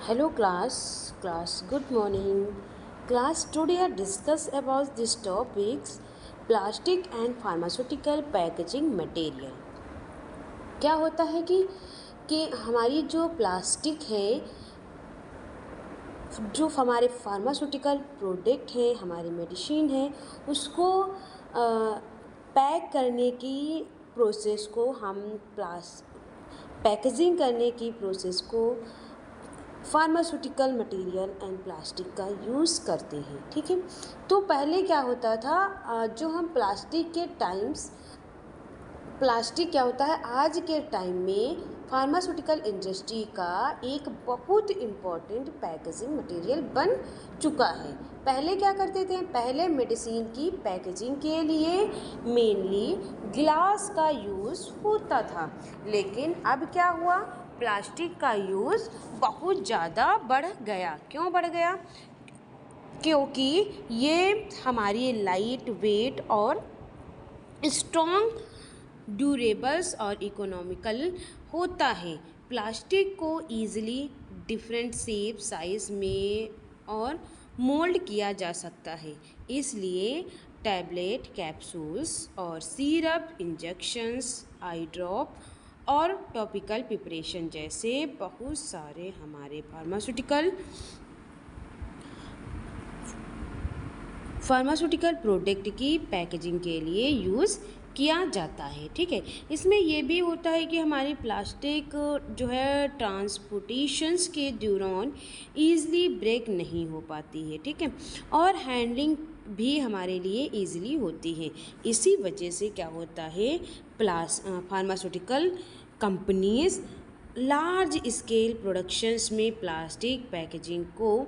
Hello class, good morning. Class, today I discuss about this topics plastic and pharmaceutical packaging material. क्या होता है कि हमारी जो प्लास्टिक है, जो हमारे फार्मास्यूटिकल प्रोडक्ट है, हमारी मेडिसिन है, उसको पैक करने की प्रोसेस को हम पैकेजिंग करने की प्रोसेस को फार्मास्यूटिकल मटेरियल एंड प्लास्टिक का यूज़ करते हैं। ठीक है, तो पहले क्या होता था, जो हम प्लास्टिक क्या होता है आज के टाइम में फार्मास्यूटिकल इंडस्ट्री का एक बहुत इम्पॉर्टेंट पैकेजिंग मटेरियल बन चुका है। पहले क्या करते थे, पहले मेडिसिन की पैकेजिंग के लिए मेनली ग्लास का यूज़ होता था, लेकिन अब क्या हुआ, प्लास्टिक का यूज़ बहुत ज़्यादा बढ़ गया। क्यों बढ़ गया? क्योंकि ये हमारी लाइट वेट और स्ट्रॉन्ग, ड्यूरेबल्स और इकोनॉमिकल होता है। प्लास्टिक को ईज़िली डिफरेंट शेप, साइज़ में और मोल्ड किया जा सकता है, इसलिए टैबलेट, कैप्सूल्स और सिरप, इंजेक्शंस, आई ड्रॉप और टॉपिकल प्रिपरेशन जैसे बहुत सारे हमारे फार्मास्यूटिकल प्रोडक्ट की पैकेजिंग के लिए यूज़ किया जाता है। ठीक है, इसमें ये भी होता है कि हमारी प्लास्टिक जो है ट्रांसपोर्टेशंस के दौरान ईज़िली ब्रेक नहीं हो पाती है। ठीक है, और हैंडलिंग भी हमारे लिए ईज़िली होती है। इसी वजह से क्या होता है, pharmaceutical companies large scale productions में प्लास्टिक पैकेजिंग को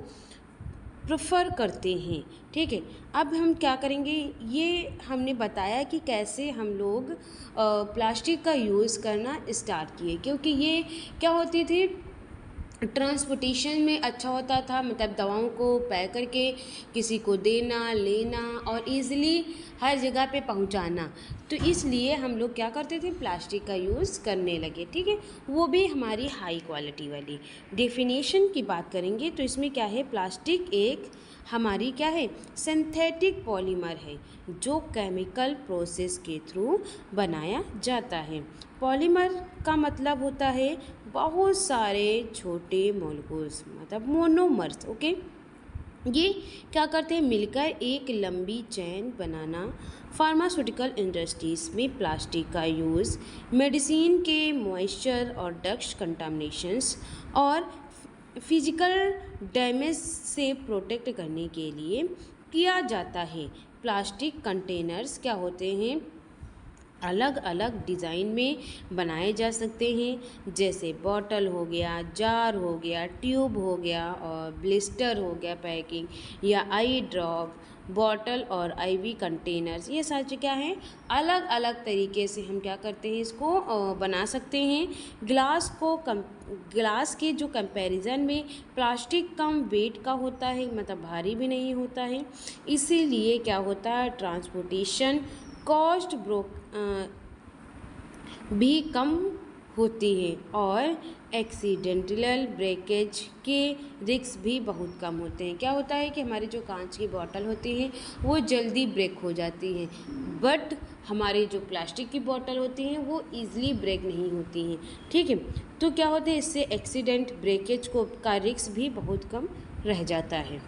प्रेफर करते हैं। ठीक है, अब हम क्या करेंगे, ये हमने बताया कि कैसे हम लोग प्लास्टिक का यूज़ करना स्टार्ट किए, क्योंकि ये क्या होती थी, ट्रांसपोर्टेशन में अच्छा होता था, मतलब दवाओं को पैक करके किसी को देना, लेना और इजीली हर जगह पे पहुंचाना। तो इसलिए हम लोग क्या करते थे, प्लास्टिक का यूज़ करने लगे। ठीक है, वो भी हमारी हाई क्वालिटी वाली। डेफिनेशन की बात करेंगे तो इसमें क्या है, प्लास्टिक एक हमारी क्या है, सिंथेटिक पॉलीमर है जो केमिकल प्रोसेस के थ्रू बनाया जाता है। पॉलीमर का मतलब होता है बहुत सारे छोटे मॉलिक्यूल्स, मतलब मोनोमर्स। ओके, ये क्या करते हैं, मिलकर एक लंबी चेन बनाना। फार्मास्यूटिकल इंडस्ट्रीज में प्लास्टिक का यूज़ मेडिसिन के मॉइस्चर और डस्ट कंटामिनेशंस और फिजिकल डैमेज से प्रोटेक्ट करने के लिए किया जाता है। प्लास्टिक कंटेनर्स क्या होते हैं, अलग अलग डिज़ाइन में बनाए जा सकते हैं, जैसे बॉटल हो गया, जार हो गया, ट्यूब हो गया और ब्लिस्टर हो गया पैकिंग, या आई ड्रॉप बॉटल और आईवी कंटेनर्स। ये सारे क्या हैं, अलग अलग तरीके से हम क्या करते हैं, इसको बना सकते हैं। ग्लास के जो कंपैरिजन में प्लास्टिक कम वेट का होता है, मतलब भारी भी नहीं होता है, इसीलिए क्या होता है, ट्रांसपोर्टेशन कॉस्ट भी कम होती है और एक्सीडेंटल ब्रेकेज के रिस्क भी बहुत कम होते हैं। क्या होता है कि हमारी जो कांच की बॉटल होती हैं वो जल्दी ब्रेक हो जाती हैं, बट हमारी जो प्लास्टिक की बॉटल होती हैं वो ईज़िली ब्रेक नहीं होती हैं। ठीक है, तो क्या होता है, इससे एक्सीडेंट ब्रेकेज का रिस्क भी बहुत कम रह जाता है।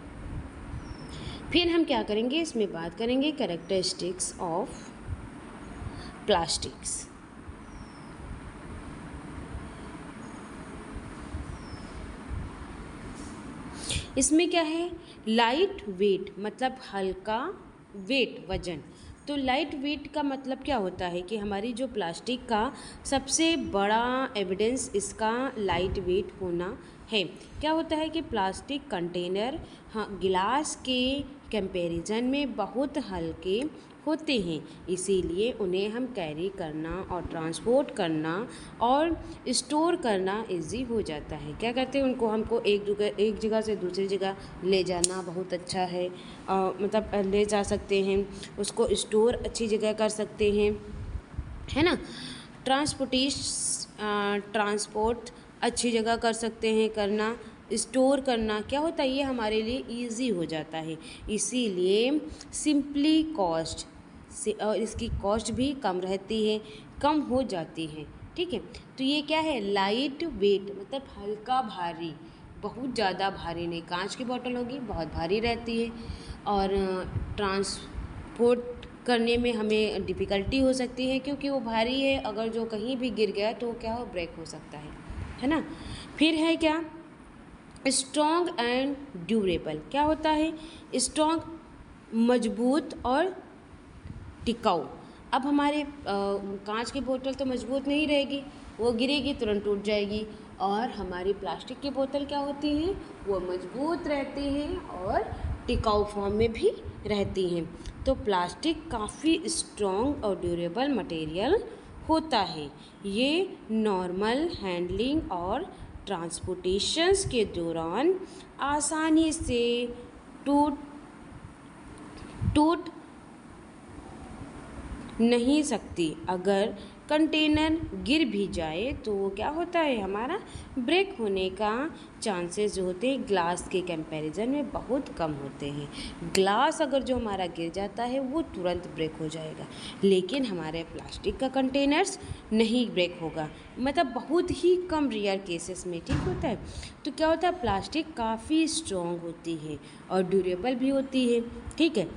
फिर हम क्या करेंगे, इसमें बात करेंगे कैरेक्टरिस्टिक्स ऑफ प्लास्टिक्स। इसमें क्या है, लाइट वेट मतलब हल्का, वेट वजन। तो लाइट वेट का मतलब क्या होता है कि हमारी जो प्लास्टिक का सबसे बड़ा एविडेंस इसका लाइट वेट होना है। क्या होता है कि प्लास्टिक कंटेनर गिलास के कंपैरिजन में बहुत हल्के होते हैं, इसीलिए उन्हें हम कैरी करना और ट्रांसपोर्ट करना और स्टोर करना इजी हो जाता है। क्या करते हैं, उनको हमको एक जगह से दूसरी जगह ले जाना बहुत अच्छा है, मतलब ले जा सकते हैं, उसको स्टोर अच्छी जगह कर सकते हैं, है ना। ट्रांसपोर्ट अच्छी जगह कर सकते हैं करना, स्टोर करना क्या होता है, ये हमारे लिए इजी हो जाता है। इसीलिए सिंपली कॉस्ट से, और इसकी कॉस्ट भी कम रहती है, कम हो जाती है। ठीक है, तो ये क्या है, लाइट वेट मतलब हल्का भारी, बहुत ज़्यादा भारी नहीं। कांच की बोतल होगी बहुत भारी रहती है और ट्रांसपोर्ट करने में हमें डिफ़िकल्टी हो सकती है क्योंकि वो भारी है, अगर जो कहीं भी गिर गया तो क्या हो, ब्रेक हो सकता है ना। फिर है क्या, स्ट्रॉन्ग एंड ड्यूरेबल। क्या होता है, स्ट्रॉन्ग मजबूत और टिकाऊ। अब हमारे कांच की बोतल तो मजबूत नहीं रहेगी, वो गिरेगी तुरंत टूट जाएगी, और हमारी प्लास्टिक की बोतल क्या होती हैं, वो मजबूत रहती हैं और टिकाऊ फॉर्म में भी रहती हैं। तो प्लास्टिक काफ़ी स्ट्रॉन्ग और ड्यूरेबल मटेरियल होता है। ये नॉर्मल हैंडलिंग और ट्रांसपोर्टेशंस के दौरान आसानी से टूट टूट नहीं सकती। अगर कंटेनर गिर भी जाए तो वो क्या होता है, हमारा ब्रेक होने का चांसेस जो होते हैं ग्लास के कंपैरिजन में बहुत कम होते हैं। ग्लास अगर जो हमारा गिर जाता है वो तुरंत ब्रेक हो जाएगा, लेकिन हमारे प्लास्टिक का कंटेनर्स नहीं ब्रेक होगा, मतलब बहुत ही कम रेयर केसेस में। ठीक होता है, तो क्या होता है, प्लास्टिक काफ़ी स्ट्रॉन्ग होती है और ड्यूरेबल भी होती है। ठीक है,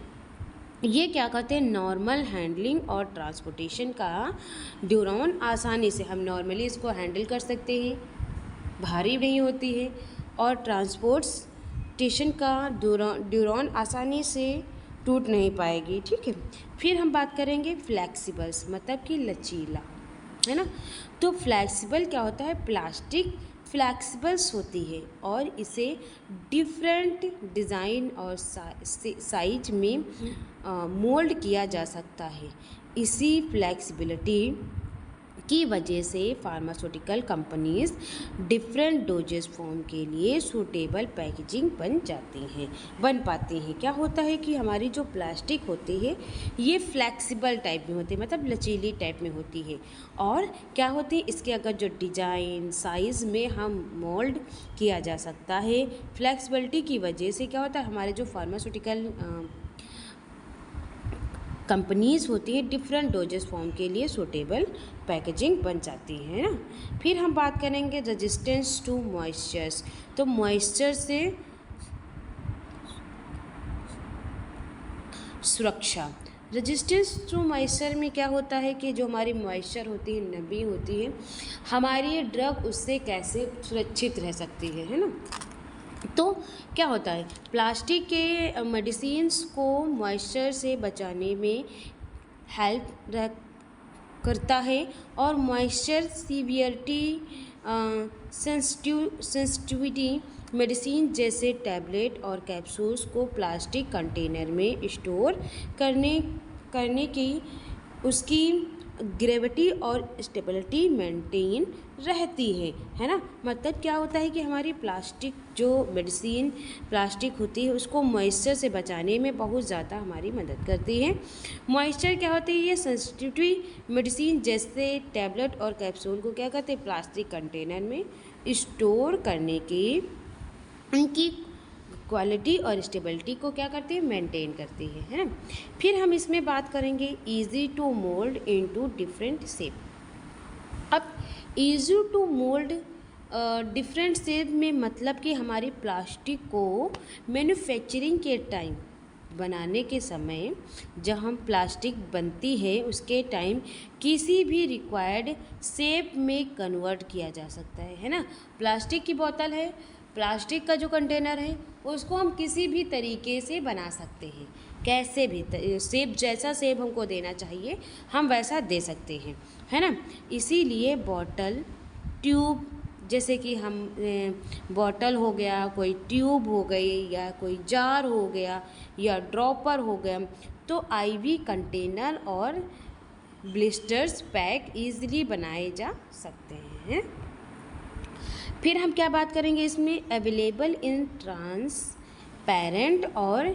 ये क्या कहते हैं, नॉर्मल हैंडलिंग और ट्रांसपोर्टेशन का दौरान आसानी से हम नॉर्मली इसको हैंडल कर सकते हैं, भारी नहीं होती है, और ट्रांसपोर्टेशन का दौरान आसानी से टूट नहीं पाएगी। ठीक है, फिर हम बात करेंगे फ्लैक्सिबल्स मतलब कि लचीला, है ना। तो फ्लैक्सिबल क्या होता है, प्लास्टिक फ्लैक्सिबल्स होती है और इसे डिफरेंट डिज़ाइन और साइज में मोल्ड किया जा सकता है। इसी फ्लैक्सिबिलिटी की वजह से pharmaceutical companies different doses form के लिए सूटेबल पैकेजिंग बन पाती हैं। क्या होता है कि हमारी जो प्लास्टिक होती है ये फ्लैक्सिबल टाइप में होती है, मतलब लचीली टाइप में होती है, और क्या होती है, इसके अगर जो डिज़ाइन साइज़ में हम मोल्ड किया जा सकता है। फ्लैक्सिबिलिटी की वजह से क्या होता है, हमारे जो फार्मास्यूटिकल कंपनीज होती हैं डिफरेंट डोजेस फॉर्म के लिए सूटेबल पैकेजिंग बन जाती है ना। फिर हम बात करेंगे रेजिस्टेंस टू मॉइस्चर्स। तो मॉइस्चर से सुरक्षा, रेजिस्टेंस टू मॉइस्चर में क्या होता है कि जो हमारी मॉइस्चर होती है, नमी होती है, हमारी ड्रग उससे कैसे सुरक्षित रह सकती है ना। तो क्या होता है, प्लास्टिक के मेडिसिन्स को मॉइस्चर से बचाने में हेल्प करता है, और मॉइस्चर सीवियरिटी सेंसिटिविटी मेडिसिन जैसे टैबलेट और कैप्सूल्स को प्लास्टिक कंटेनर में स्टोर करने की उसकी ग्रेविटी और स्टेबिलिटी मेंटेन रहती है ना। मतलब क्या होता है कि हमारी प्लास्टिक जो मेडिसिन प्लास्टिक होती है उसको मॉइस्चर से बचाने में बहुत ज़्यादा हमारी मदद करती है। मॉइस्चर क्या होती है, ये सेंसिटिव मेडिसिन जैसे टैबलेट और कैप्सूल को क्या कहते हैं, प्लास्टिक कंटेनर में स्टोर करने की उनकी क्वालिटी और स्टेबिलिटी को क्या करती है, मेंटेन करती है ना। फिर हम इसमें बात करेंगे easy to mould into different shape. अब easy to mould different shape में मतलब कि हमारी प्लास्टिक को मैन्युफैक्चरिंग के टाइम बनाने के समय जब हम प्लास्टिक बनती है उसके टाइम किसी भी रिक्वायर्ड शेप में कन्वर्ट किया जा सकता है ना। प्लास्टिक की बोतल है, प्लास्टिक का जो कंटेनर है उसको हम किसी भी तरीके से बना सकते हैं, कैसे भी शेप, जैसा शेप हमको देना चाहिए हम वैसा दे सकते हैं, है ना। इसीलिए बॉटल, ट्यूब, जैसे कि हम बॉटल हो गया, कोई ट्यूब हो गई, या कोई जार हो गया, या ड्रॉपर हो गया, तो आईवी कंटेनर और ब्लिस्टर्स पैक इजीली बनाए जा सकते हैं। फिर हम क्या बात करेंगे इसमें, अवेलेबल इन ट्रांसपेरेंट और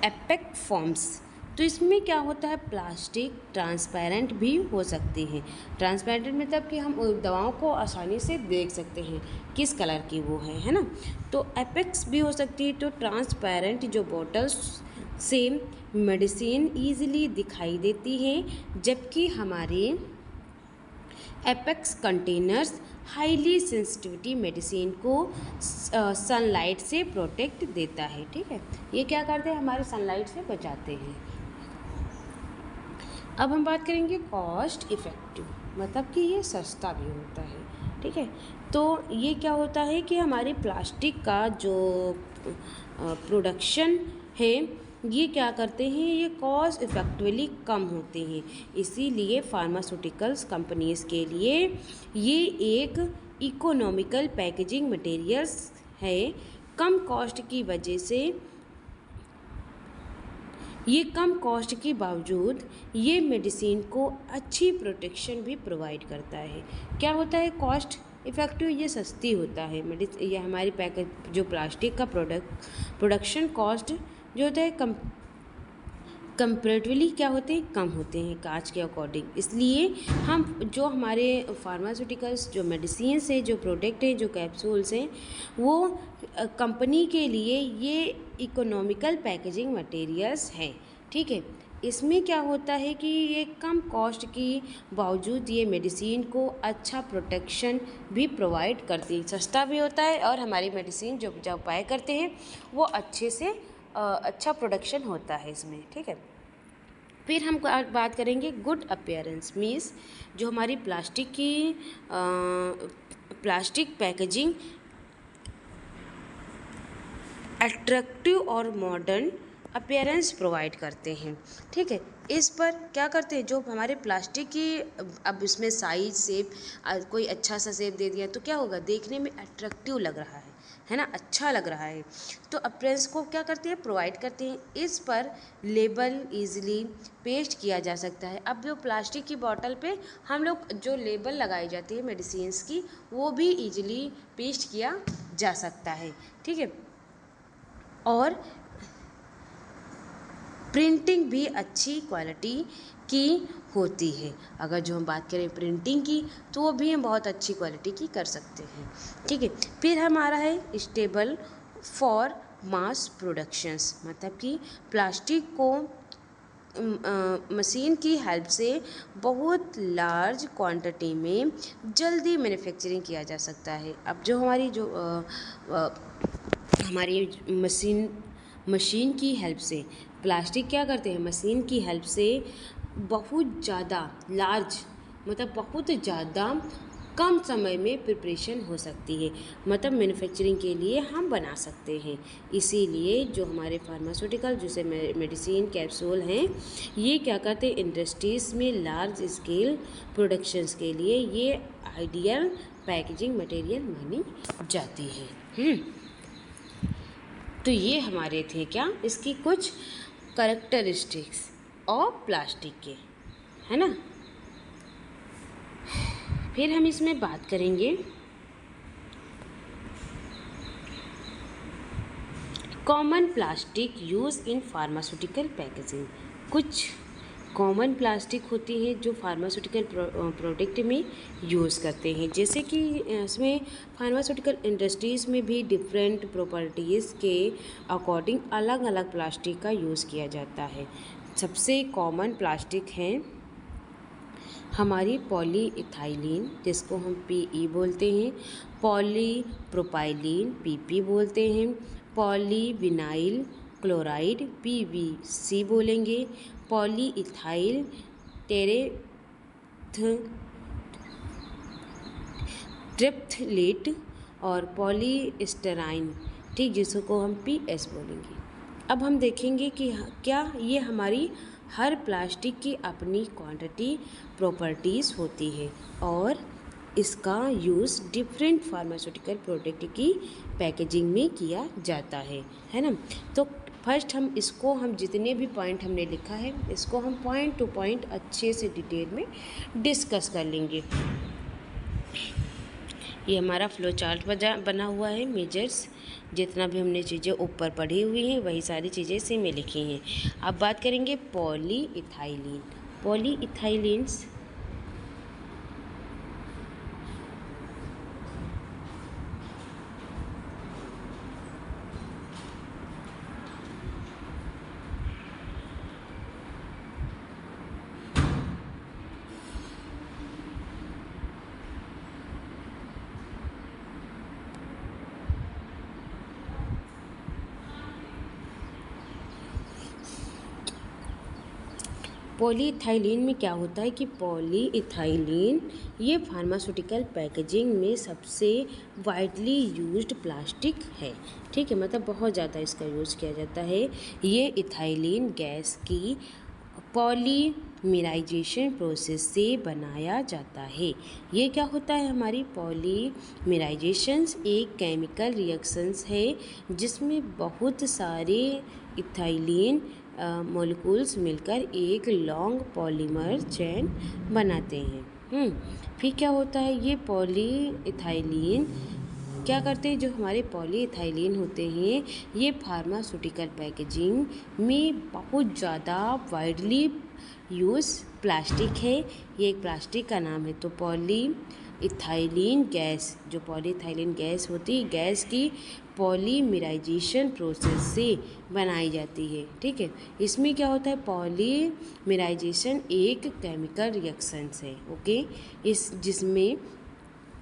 एपेक फॉर्म्स। तो इसमें क्या होता है, प्लास्टिक ट्रांसपेरेंट भी हो सकती है। ट्रांसपेरेंट मतलब कि हम दवाओं को आसानी से देख सकते हैं किस कलर की वो है ना। तो एपेक्स भी हो सकती है। तो ट्रांसपेरेंट जो बॉटल्स से मेडिसिन ईजिली दिखाई देती है, जबकि हमारे apex containers highly sensitivity medicine को सनलाइट से प्रोटेक्ट देता है। ठीक है, ये क्या करते हैं, हमारे सनलाइट से बचाते हैं। अब हम बात करेंगे कॉस्ट इफ़ेक्टिव, मतलब कि ये सस्ता भी होता है। ठीक है, तो ये क्या होता है कि हमारी प्लास्टिक का जो प्रोडक्शन है, ये क्या करते हैं, ये कॉस्ट इफ़ेक्टिवली कम होते हैं। इसीलिए फार्मास्यूटिकल्स कंपनीज़ के लिए ये एक इकोनॉमिकल पैकेजिंग मटेरियल्स है। कम कॉस्ट की वजह से ये कम कॉस्ट के बावजूद ये मेडिसिन को अच्छी प्रोटेक्शन भी प्रोवाइड करता है। क्या होता है, कॉस्ट इफ़ेक्टिव, ये सस्ती होता है। ये हमारी पैकेज जो प्लास्टिक का प्रोडक्शन कॉस्ट जो होता है कंपेरेटिवली क्या होते हैं, कम होते हैं कांच के अकॉर्डिंग। इसलिए हम जो हमारे फार्मास्यूटिकल्स जो मेडिसिन्स हैं, जो प्रोडक्ट हैं, जो कैप्सूल्स हैं, वो कंपनी के लिए ये इकोनॉमिकल पैकेजिंग मटेरियल्स हैं। ठीक है, इसमें क्या होता है कि ये कम कॉस्ट के बावजूद ये मेडिसिन को अच्छा प्रोटेक्शन भी प्रोवाइड करती है। सस्ता भी होता है और हमारी मेडिसिन जो जब बाय करते हैं वो अच्छे से अच्छा प्रोडक्शन होता है इसमें। ठीक है, फिर हम बात करेंगे गुड अपीयरेंस मीन्स जो हमारी प्लास्टिक पैकेजिंग अट्रैक्टिव और मॉडर्न अपीयरेंस प्रोवाइड करते हैं। ठीक है, इस पर क्या करते हैं, जो हमारे प्लास्टिक की अब इसमें साइज शेप कोई अच्छा सा शेप दे दिया तो क्या होगा, देखने में अट्रैक्टिव लग रहा है ना, अच्छा लग रहा है। तो अपीयरेंस को क्या करते हैं, प्रोवाइड करते हैं। इस पर लेबल इजीली पेस्ट किया जा सकता है। अब जो प्लास्टिक की बॉटल पे हम लोग जो लेबल लगाई जाती है मेडिसिन्स की, वो भी इजीली पेस्ट किया जा सकता है। ठीक है, और प्रिंटिंग भी अच्छी क्वालिटी की होती है। अगर जो हम बात करें प्रिंटिंग की, तो वो भी हम बहुत अच्छी क्वालिटी की कर सकते हैं। ठीक है, फिर हमारा है स्टेबल फॉर मास प्रोडक्शंस, मतलब कि प्लास्टिक को मशीन की हेल्प से बहुत लार्ज क्वांटिटी में जल्दी मैन्युफैक्चरिंग किया जा सकता है। अब जो हमारी जो हमारी मशीन की हेल्प से प्लास्टिक क्या करते हैं, मशीन की हेल्प से बहुत ज़्यादा लार्ज, मतलब बहुत ज़्यादा कम समय में प्रिपरेशन हो सकती है, मतलब मैन्युफैक्चरिंग के लिए हम बना सकते हैं। इसीलिए जो हमारे फार्मास्यूटिकल जैसे मेडिसिन कैप्सूल हैं, ये क्या करते हैं, इंडस्ट्रीज़ में लार्ज स्केल प्रोडक्शंस के लिए ये आइडियल पैकेजिंग मटेरियल मानी जाती है। तो ये हमारे थे क्या, इसकी कुछ कैरेक्टरिस्टिक्स और प्लास्टिक के, है ना। फिर हम इसमें बात करेंगे common plastic use in pharmaceutical packaging. कुछ कॉमन प्लास्टिक होती है जो फार्मास्यूटिकल प्रोडक्ट में यूज़ करते हैं, जैसे कि इसमें फार्मास्यूटिकल इंडस्ट्रीज़ में भी डिफरेंट प्रॉपर्टीज़ के अकॉर्डिंग अलग अलग प्लास्टिक का यूज़ किया जाता है। सबसे कॉमन प्लास्टिक हैं हमारी पॉलीइथाइलिन, जिसको हम पीई बोलते हैं, पॉलीप्रोपाइलीन पीपी बोलते हैं, पॉलीविनाइल क्लोराइड पीवीसी बोलेंगे, पॉलीइथाइल ट्रिप्थलेट और पॉलीस्टराइन, ठीक, जिसको हम पीएस बोलेंगे। अब हम देखेंगे कि क्या ये हमारी हर प्लास्टिक की अपनी क्वांटिटी प्रॉपर्टीज़ होती है और इसका यूज़ डिफरेंट फार्मास्यूटिकल प्रोडक्ट की पैकेजिंग में किया जाता है ना। तो फर्स्ट हम जितने भी पॉइंट हमने लिखा है, इसको हम पॉइंट टू पॉइंट अच्छे से डिटेल में डिस्कस कर लेंगे। ये हमारा फ्लो चार्ट बना हुआ है। मेजर्स जितना भी हमने चीज़ें ऊपर पढ़ी हुई हैं वही सारी चीज़ें इसी में लिखी हैं। अब बात करेंगे पॉलीइथाइलीन। पॉलीइथाइलीन्स पॉलीइथाइलीन में क्या होता है कि पॉलीइथाइलीन ये फार्मास्यूटिकल पैकेजिंग में सबसे वाइडली यूज्ड प्लास्टिक है। ठीक है, मतलब बहुत ज़्यादा इसका यूज़ किया जाता है। ये इथाइलीन गैस की पॉलीमराइजेशन प्रोसेस से बनाया जाता है। ये क्या होता है, हमारी पॉलीमराइजेशंस एक केमिकल रिएक्शंस है जिसमें बहुत सारे इथाइलीन मॉलिक्यूल्स मिलकर एक लॉन्ग पॉलीमर चेन बनाते हैं। फिर क्या होता है, ये पॉलीइथाइलीन क्या करते हैं, जो हमारे पॉलीइथाइलीन होते हैं ये फार्मास्यूटिकल पैकेजिंग में बहुत ज़्यादा वाइडली यूज़ प्लास्टिक है। ये एक प्लास्टिक का नाम है। तो पॉलीइथाइलीन गैस, जो पॉलीइथाइलीन गैस होती है, गैस की पॉलीमराइजेशन प्रोसेस से बनाई जाती है। ठीक है, इसमें क्या होता है, पॉलीमराइजेशन एक केमिकल रिएक्शंस है। ओके, जिसमें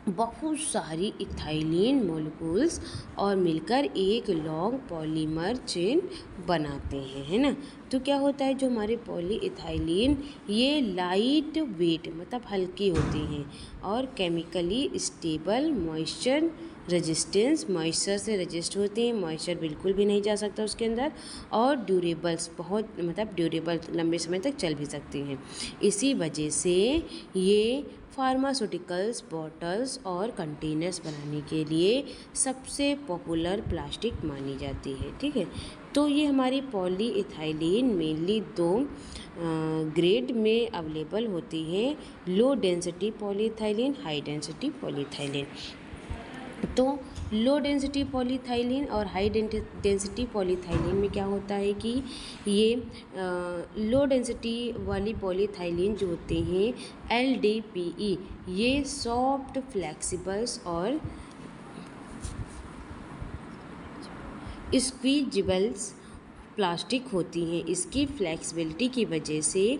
बहुत सारी इथाइलीन मॉलिक्यूल्स और मिलकर एक लॉन्ग पॉलीमर चेन बनाते हैं, है ना। तो क्या होता है, जो हमारे पॉलीइथाइलीन ये लाइट वेट मतलब हल्की होती हैं और chemically stable, moisture resistance, moisture से रेजिस्ट होती हैं, मॉइस्चर बिल्कुल भी नहीं जा सकता उसके अंदर, और ड्यूरेबल्स बहुत मतलब ड्यूरेबल लंबे समय तक चल भी सकती हैं। इसी वजह से ये फार्मास्यूटिकल्स, बॉटल्स और कंटेनर्स बनाने के लिए सबसे पॉपुलर प्लास्टिक मानी जाती है। ठीक है, तो ये हमारी पॉलीइथाइलीन मेनली दो ग्रेड में अवेलेबल होती है, low density polyethylene, high density polyethylene. तो लो डेंसिटी पॉलीथाइलीन और हाई डेंसिटी पॉलीथाइलीन में क्या होता है कि ये लो डेंसिटी वाली पॉलीथाइलीन जो होते हैं LDPE, ये सॉफ्ट, फ्लेक्सिबल्स और स्क्वीजेबल्स प्लास्टिक होती हैं। इसकी फ्लेक्सिबिलिटी की वजह से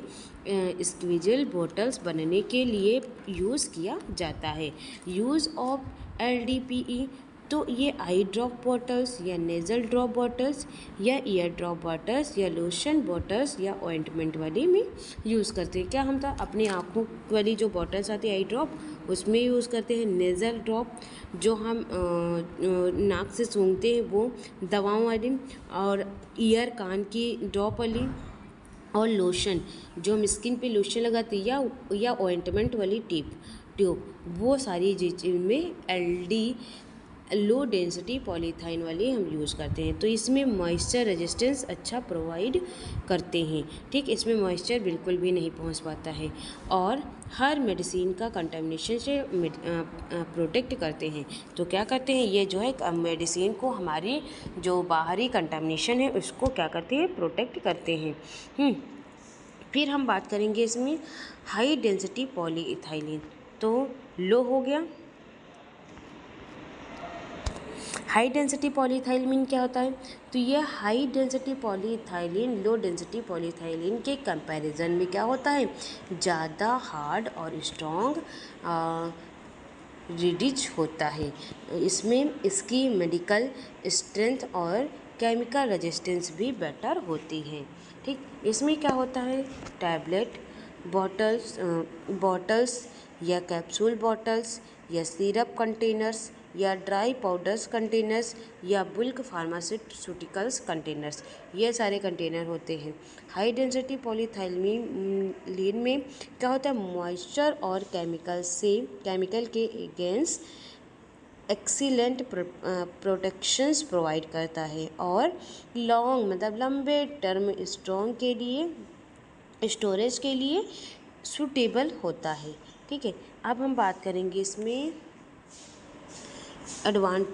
स्क्वीजेबल बॉटल्स बनने के लिए यूज़ किया जाता है। यूज़ ऑफ LDPE, तो ये आई ड्रॉप बॉटल्स या नेज़ल ड्रॉप बॉटल्स या ईयर ड्रॉप बॉटल्स या लोशन बॉटल्स या ऑइंटमेंट वाली में यूज़ करते हैं। क्या हम तो अपनी आँखों वाली जो बॉटल्स आती है आई ड्रॉप, उसमें यूज़ करते हैं। नेज़ल ड्रॉप जो हम नाक से सूंघते हैं वो दवाओं वाली, और ईयर कान की ड्रॉप वाली, और लोशन जो हम स्किन पे लोशन लगाते हैं या ऑइंटमेंट वाली ट्यूब, वो सारी चीज़ में लो डेंसिटी पॉलीथाइन वाली हम यूज़ करते हैं। तो इसमें मॉइस्चर रेजिस्टेंस अच्छा प्रोवाइड करते हैं। ठीक, इसमें मॉइस्चर बिल्कुल भी नहीं पहुंच पाता है और हर मेडिसिन का कंटामिनेशन से प्रोटेक्ट करते हैं। तो क्या करते हैं, ये जो है मेडिसिन को हमारी जो बाहरी कंटामिनेशन है उसको क्या करते हैं, प्रोटेक्ट करते हैं। फिर हम बात करेंगे इसमें हाई डेंसिटी पॉलीइथाइलीन। तो लो हो गया। हाई डेंसिटी पॉलीइथाइलीन क्या होता है, तो ये high density polyethylene low density polyethylene के कंपैरिजन में क्या होता है, ज़्यादा हार्ड और स्ट्रॉन्ग रिडिज होता है। इसमें इसकी मेडिकल स्ट्रेंथ और केमिकल रेजिस्टेंस भी बेटर होती है। ठीक, इसमें क्या होता है, टैबलेट बॉटल्स या कैप्सूल बॉटल्स या सिरप कंटेनर्स या ड्राई पाउडर्स कंटेनर्स या बुल्क फार्मास्यूटिकल्स कंटेनर्स, ये सारे कंटेनर होते हैं। हाई डेंसिटी पॉलीथाइलीन में क्या होता है, मॉइस्चर और केमिकल के अगेंस्ट एक्सीलेंट प्रोटेक्शंस प्रोवाइड करता है और लॉन्ग मतलब लंबे टर्म स्ट्रॉन्ग के लिए स्टोरेज के लिए सूटेबल होता है। ठीक है, अब हम बात करेंगे इसमें एडवांट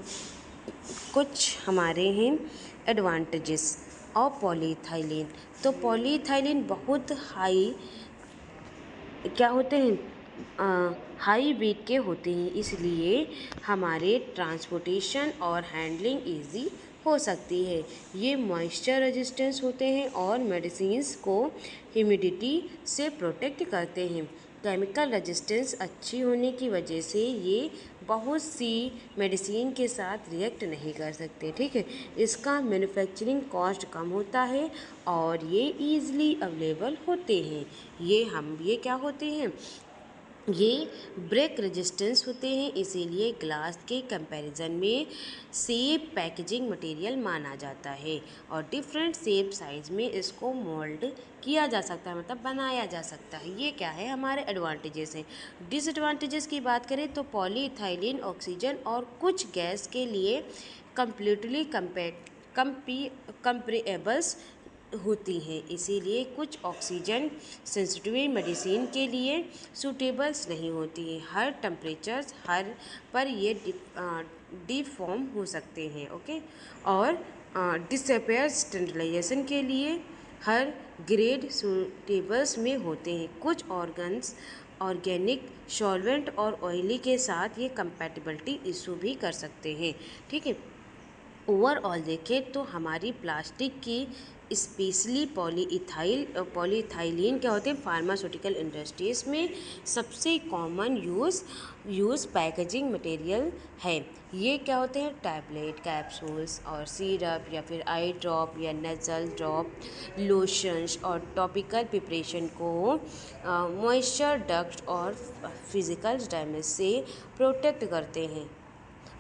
कुछ हमारे हैं एडवांटेजेस ऑफ पॉलीइथाइलिन। तो पॉलीइथाइलिन बहुत हाई क्या होते हैं, हाई वेट के होते हैं, इसलिए हमारे ट्रांसपोर्टेशन और हैंडलिंग इजी हो सकती है। ये मॉइस्चर रेजिस्टेंस होते हैं और मेडिसिन्स को ह्यूमिडिटी से प्रोटेक्ट करते हैं। केमिकल रेजिस्टेंस अच्छी होने की वजह से ये बहुत सी मेडिसिन के साथ रिएक्ट नहीं कर सकते, ठीक है। इसका मैन्युफैक्चरिंग कॉस्ट कम होता है और ये ईज़िली अवेलेबल होते हैं। ये क्या होते हैं, ये ब्रेक रेजिस्टेंस होते हैं, इसीलिए ग्लास के कंपैरिजन में सेफ पैकेजिंग मटेरियल माना जाता है और डिफरेंट शेप साइज में इसको मोल्ड किया जा सकता है, मतलब बनाया जा सकता है। ये क्या है, हमारे एडवांटेजेस हैं। डिसएडवांटेजेस की बात करें तो पॉलीइथाइलिन ऑक्सीजन और कुछ गैस के लिए कम्प्लीटली कंप्रेएबल्स होती हैं, इसीलिए कुछ ऑक्सीजन सेंसिटिव मेडिसिन के लिए सूटेबल्स नहीं होती हैं। हर टेम्परेचर हर पर ये डिफॉर्म हो सकते हैं, ओके। और डिसअपेयर स्टरलाइजेशन के लिए हर ग्रेड सूटेबल्स में होते हैं। कुछ ऑर्गन्स ऑर्गेनिक सॉल्वेंट और ऑयली के साथ ये कंपैटिबिलिटी इशू भी कर सकते हैं, ठीक है। ओवरऑल देखें तो हमारी प्लास्टिक की स्पेशली पॉलीइथाइलिन क्या होते हैं, फार्मास्यूटिकल इंडस्ट्रीज में सबसे कॉमन यूज़ पैकेजिंग मटेरियल है। ये क्या होते हैं, टैबलेट, कैप्सूल्स और सिरप या फिर आई ड्रॉप या नेज़ल ड्रॉप, लोशंस और टॉपिकल प्रिपरेशन को मॉइस्चर डक्ट और फिजिकल डैमेज से प्रोटेक्ट करते हैं।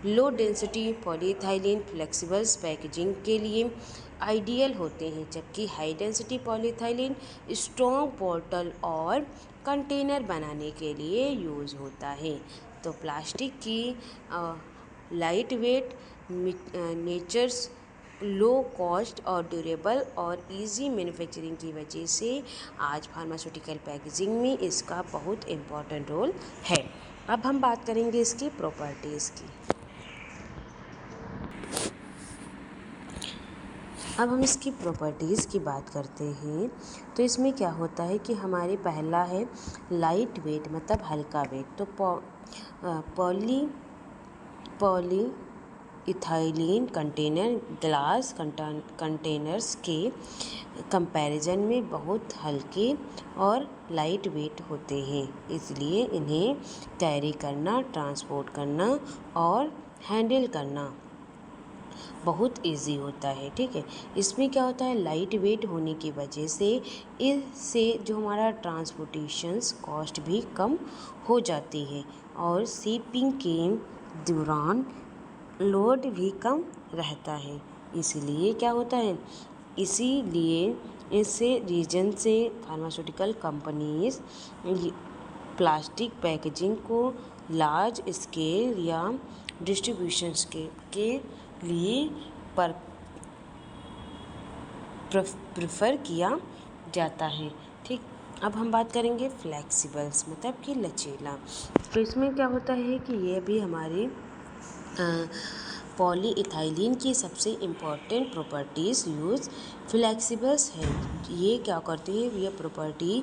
Low density polyethylene flexibles packaging के लिए आइडियल होते हैं, जबकि high density polyethylene strong bottle और कंटेनर बनाने के लिए यूज़ होता है। तो प्लास्टिक की light weight natures, low cost और ड्यूरेबल और इजी मैन्युफैक्चरिंग की वजह से आज फार्मास्यूटिकल पैकेजिंग में इसका बहुत इम्पॉर्टेंट रोल है। अब हम बात करेंगे इसकी प्रॉपर्टीज़ की। अब हम इसकी प्रॉपर्टीज़ की बात करते हैं तो इसमें क्या होता है कि हमारे पहला है लाइट वेट, मतलब हल्का वेट। तो poly ethylene container glass containers के कंपैरिजन में बहुत हल्के और लाइट वेट होते हैं, इसलिए इन्हें कैरी करना, ट्रांसपोर्ट करना और हैंडल करना बहुत इजी होता है, ठीक है। इसमें क्या होता है, लाइट वेट होने की वजह से इससे जो हमारा ट्रांसपोर्टेशंस कॉस्ट भी कम हो जाती है और शिपिंग के दौरान लोड भी कम रहता है। इसलिए क्या होता है, इसीलिए इससे रीजन से फार्मास्यूटिकल कंपनीज प्लास्टिक पैकेजिंग को लार्ज स्केल या डिस्ट्रीब्यूशंस के लिए प्रेफर किया जाता है, ठीक। अब हम बात करेंगे फ्लेक्सिबल्स, मतलब कि लचीला। तो इसमें क्या होता है कि ये भी हमारे पॉलीइथाइलिन की सबसे इम्पॉर्टेंट प्रॉपर्टीज़ यूज़ फ्लेक्सिबल्स है। ये क्या करते हैं, ये property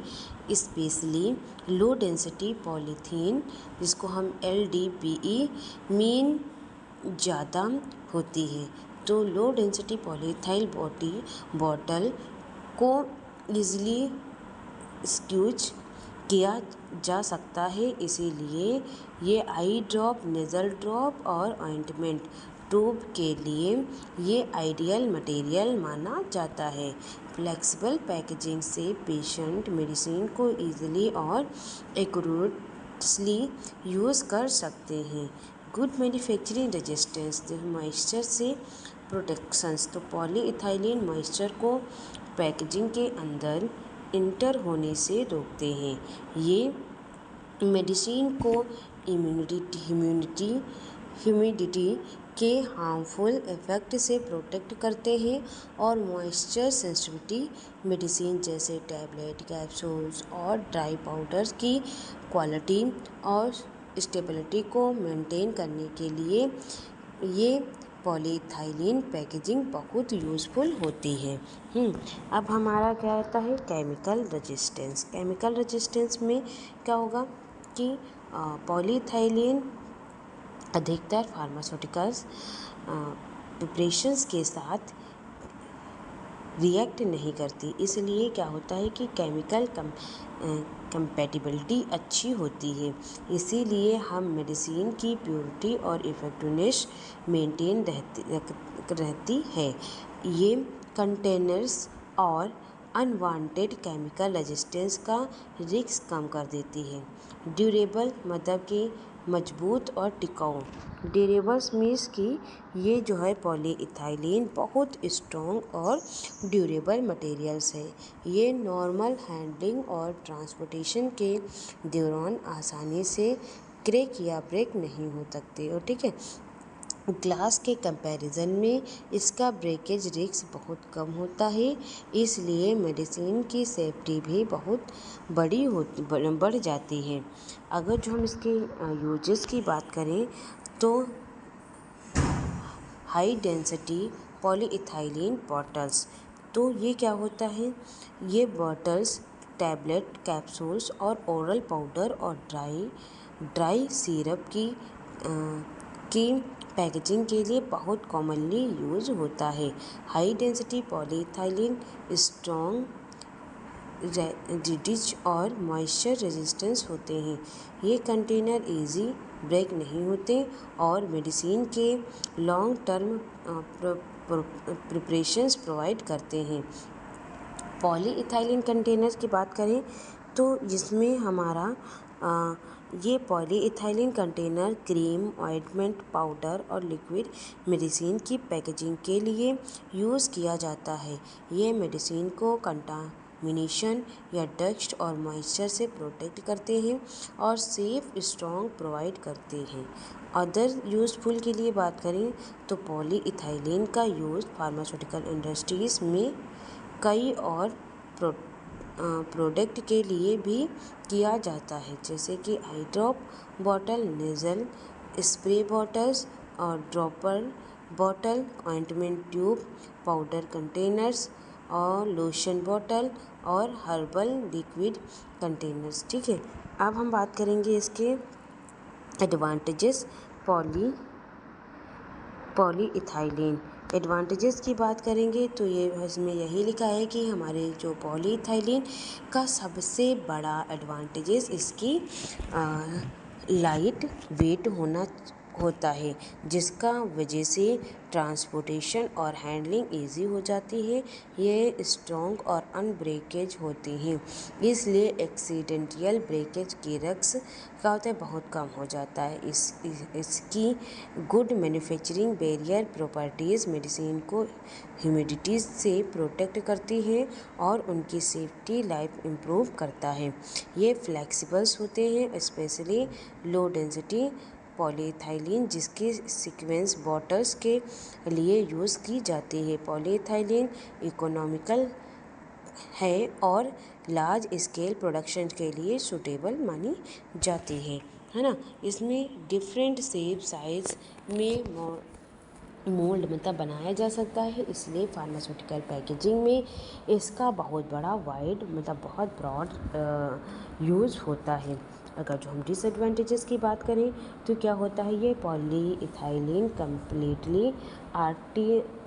specially low density polythene, जिसको हम LDPE मीन ज़्यादा होती है, तो लो डेंसिटी पॉलीइथाइल बॉटल को ईज़िली स्क्यूज किया जा सकता है, इसीलिए ये आई ड्रॉप, नेज़ल ड्रॉप और ऑइंटमेंट ट्यूब के लिए ये आइडियल मटेरियल माना जाता है। फ्लेक्सिबल पैकेजिंग से पेशेंट मेडिसिन को ईज़िली और एक्यूरेटली यूज़ कर सकते हैं। गुड मैन्युफैक्चरिंग रेजिस्टेंस, जो मॉइस्चर से प्रोटेक्शंस, तो पॉलीइथाइलिन मॉइस्चर को पैकेजिंग के अंदर इंटर होने से रोकते हैं। ये मेडिसिन को ह्यूमिडिटी के हार्मफुल इफ़ेक्ट से प्रोटेक्ट करते हैं और मॉइस्चर सेंसिटिविटी मेडिसिन जैसे टैबलेट, कैप्सूल्स और ड्राई पाउडर्स की क्वालिटी और स्टेबिलिटी को मेंटेन करने के लिए ये पॉलीइथाइलीन पैकेजिंग बहुत यूज़फुल होती है। अब हमारा क्या रहता है, केमिकल रेजिस्टेंस। केमिकल रेजिस्टेंस में क्या होगा कि पॉलीइथाइलीन अधिकतर फार्मास्यूटिकल्स प्रिपरेशंस के साथ रिएक्ट नहीं करती, इसलिए क्या होता है कि केमिकल कंपैटिबिलिटी अच्छी होती है। इसीलिए हम मेडिसिन की प्योरिटी और इफेक्टिवनेस मेंटेन रहती है। ये कंटेनर्स और अनवांटेड केमिकल रेजिस्टेंस का रिस्क कम कर देती है। ड्यूरेबल मतलब कि मजबूत और टिकाऊ। ड्यूरेबल्स मीन्स कि ये जो है पॉलीइथाइलीन बहुत स्ट्रॉन्ग और ड्यूरेबल मटेरियल्स है। ये नॉर्मल हैंडलिंग और ट्रांसपोर्टेशन के दौरान आसानी से क्रैक या ब्रेक नहीं हो सकते। और ठीक है, ग्लास के कंपैरिजन में इसका ब्रेकेज रिस्क बहुत कम होता है, इसलिए मेडिसिन की सेफ्टी भी बहुत बढ़ जाती है। अगर जो हम इसके यूजेस की बात करें तो हाई डेंसिटी पॉलीइथाइलीन बॉटल्स, तो ये क्या होता है, ये बॉटल्स टैबलेट, कैप्सूल्स और ओरल पाउडर और ड्राई सिरप की पैकेजिंग के लिए बहुत कॉमनली यूज होता है। High density polyethylene strong, rigid और मॉइस्चर रेजिस्टेंस होते हैं। ये कंटेनर इजी ब्रेक नहीं होते और मेडिसिन के लॉन्ग टर्म प्रिपरेशंस प्रोवाइड करते हैं। पॉलीइथाइलीन कंटेनर्स की बात करें तो जिसमें हमारा ये polyethylene container cream, ointment, powder और लिक्विड मेडिसिन की पैकेजिंग के लिए यूज़ किया जाता है। ये मेडिसिन को कंटामिनेशन या डस्ट और मॉइस्चर से प्रोटेक्ट करते हैं और सेफ स्ट्रॉन्ग प्रोवाइड करते हैं। अदर यूज़फुल के लिए बात करें तो पॉलीइथाइलीन का यूज़ फार्मास्यूटिकल इंडस्ट्रीज़ में कई और प्रोडक्ट के लिए भी किया जाता है, जैसे कि eye drop bottle, nasal spray bottles और dropper bottle, ointment tube, powder containers और लोशन बॉटल और हर्बल लिक्विड कंटेनर्स। ठीक है, अब हम बात करेंगे इसके एडवांटेजेस पॉलीइथाइलीन। एडवांटेजेस की बात करेंगे तो ये इसमें यही लिखा है कि हमारे जो पॉलीइथाइलीन का सबसे बड़ा एडवांटेजेस इसकी लाइट वेट होता है, जिसका वजह से ट्रांसपोर्टेशन और हैंडलिंग इजी हो जाती है। ये स्ट्रॉन्ग और अनब्रेकेज होती हैं, इसलिए एक्सीडेंटल ब्रेकेज की रिस्क क्या होता है, बहुत कम हो जाता है। इसकी good manufacturing barrier properties medicine को ह्यूमिडिटी से प्रोटेक्ट करती है और उनकी सेफ्टी लाइफ इम्प्रूव करता है। ये फ्लेक्सिबल्स होते हैं, स्पेशली लो डेंसिटी पॉलीइथाइलीन जिसकी सीक्वेंस बॉटल्स के लिए यूज़ की जाती है। पॉलीइथाइलीन इकोनॉमिकल है और लार्ज स्केल प्रोडक्शन के लिए सूटेबल मानी जाती है ना। इसमें डिफरेंट शेप साइज में मोल्ड मतलब बनाया जा सकता है, इसलिए फार्मास्यूटिकल पैकेजिंग में इसका बहुत बड़ा वाइड मतलब बहुत ब्रॉड यूज़ होता है। अगर जो हम डिसएडवांटेजेस की बात करें तो क्या होता है, ये polyethylene completely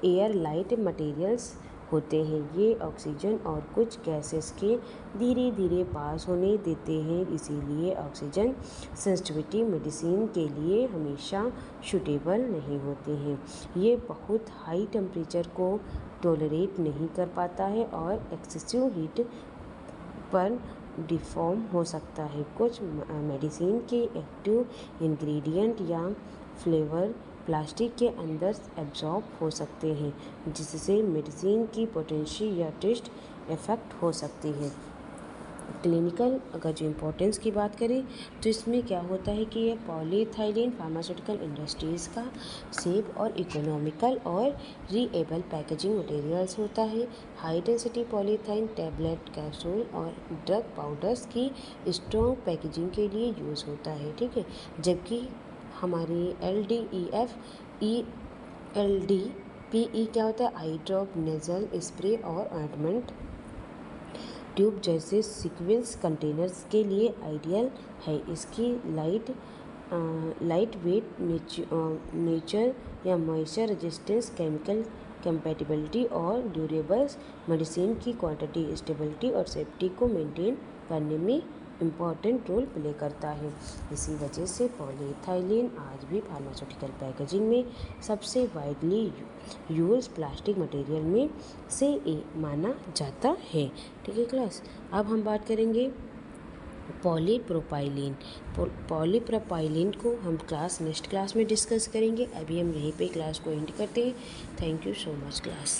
air light materials होते हैं। ये ऑक्सीजन और कुछ गैसेस के धीरे धीरे पास होने देते हैं, इसीलिए ऑक्सीजन सेंसिटिविटी मेडिसिन के लिए हमेशा सूटेबल नहीं होते हैं। ये बहुत हाई टेम्परेचर को टॉलरेट नहीं कर पाता है और एक्सेसिव हीट पर डिफॉर्म हो सकता है। कुछ मेडिसिन के एक्टिव इंग्रेडिएंट या फ्लेवर प्लास्टिक के अंदर एब्जॉर्ब हो सकते हैं, जिससे मेडिसिन की पोटेंशियल या टेस्ट इफेक्ट हो सकती है। क्लिनिकल अगर जो इम्पोर्टेंस की बात करें तो इसमें क्या होता है कि यह पॉलीइथाइलीन फार्मास्यूटिकल इंडस्ट्रीज़ का सेफ और इकोनॉमिकल और रीएबल पैकेजिंग मटेरियल्स होता है। हाई डेंसिटी पॉलीइथाइन टैबलेट, कैप्सूल और ड्रग पाउडर्स की स्ट्रॉन्ग पैकेजिंग के लिए यूज़ होता है। ठीक है, जबकि हमारी LDEF PE क्या होता है? आई ड्रॉप, नेज़ल स्प्रे और ऑइंटमेंट ट्यूब जैसे सीक्वेंस कंटेनर्स के लिए आइडियल है। इसकी लाइट वेट नेचर या मॉइस्चर रेजिस्टेंस, केमिकल कंपैटिबिलिटी और ड्यूरेबल्स मेडिसिन की क्वांटिटी, स्टेबिलिटी और सेफ्टी को मेंटेन करने में इम्पॉर्टेंट रोल प्ले करता है। इसी वजह से पॉलीइथाइलीन आज भी फार्मास्यूटिकल पैकेजिंग में सबसे वाइडली यूज प्लास्टिक मटेरियल में से एक माना जाता है। ठीक है क्लास, अब हम बात करेंगे पॉलीप्रोपाइलीन। पॉलीप्रोपाइलीन को हम नेक्स्ट क्लास में डिस्कस करेंगे। अभी हम यहीं पे क्लास को एंड करते हैं। Thank you so much class.